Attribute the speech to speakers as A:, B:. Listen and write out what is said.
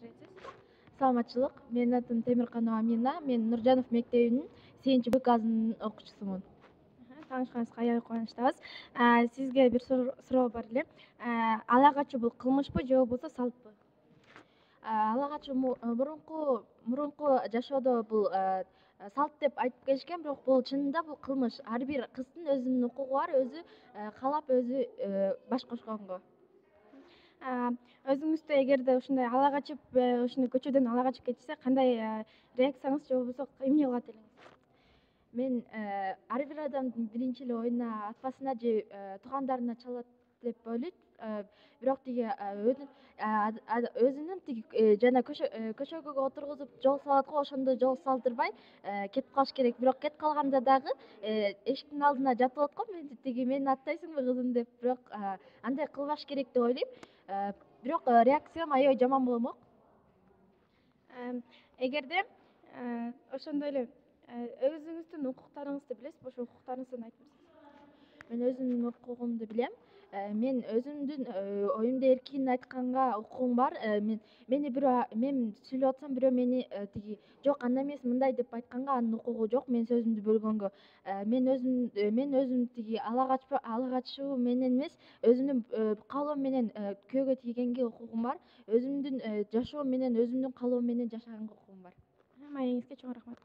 A: Саламатсызбы. Саламатчылык. Менин атым Темирканова Амина. Мен Нуржанов мектебинин 8 Б классынын окуучусумун. Таанышканыбызга аябай кубанычтабыз. Сизге бир суроо бар эле. Ала качуу бул кылмышпу же болбосо салтпу? Ала качуу мурунку жашоодо бул салт деп айтып келишкен, бирок бул чынында бул кылмыш. Ар бир кыздын өзүнүн укугу бар, өзү каалап өзү баш кошконго. Өзүңүздө эгерде ушундай ала качып, ушуну көчөдөн ала качып кетишсе, кандай реакцияңыз же болбосо эмне кылат элеңиз? Мен ар бир адамдын биринчи эле оюна атпасына же туугандарына чалат деп ойлойт. Бирок тиги өзүнүн тиги жана көчөгө отургузуп жол салат го, ошондо жол салдырбай кетип калыш керек. Бирок кетип калганда дагы эшиктин алдына жатып алат го, мени аттайсыңбы кызым деп. Бирок андай кылбаш керек деп ойлойм. Бирок реакциям аябай жаман болмок. Эгерде ошондой эле өзүңүздүн укуктарыңызды билесизби? Ошо укуктарыңызды айтып берсеңиз. Мен өзүмдүн укугумду билем. Мен өзүмдүн оюмду эркин айтканга укугум бар. Мен сүйлөп атсам бирөө мени тиги жок андай эмес мындай деп айтканга анын укугу жок менин сөзүмдү бөлгөнгө. Мен өзүм тиги ала качуу менен эмес, өзүмдүн каалоом менен күйөөгө тийгенге укугум бар. Өзүмдүн жашоом менен өзүмдүн каалоом менен жашаганга укугум бар. Маегиңизге чоң рахмат.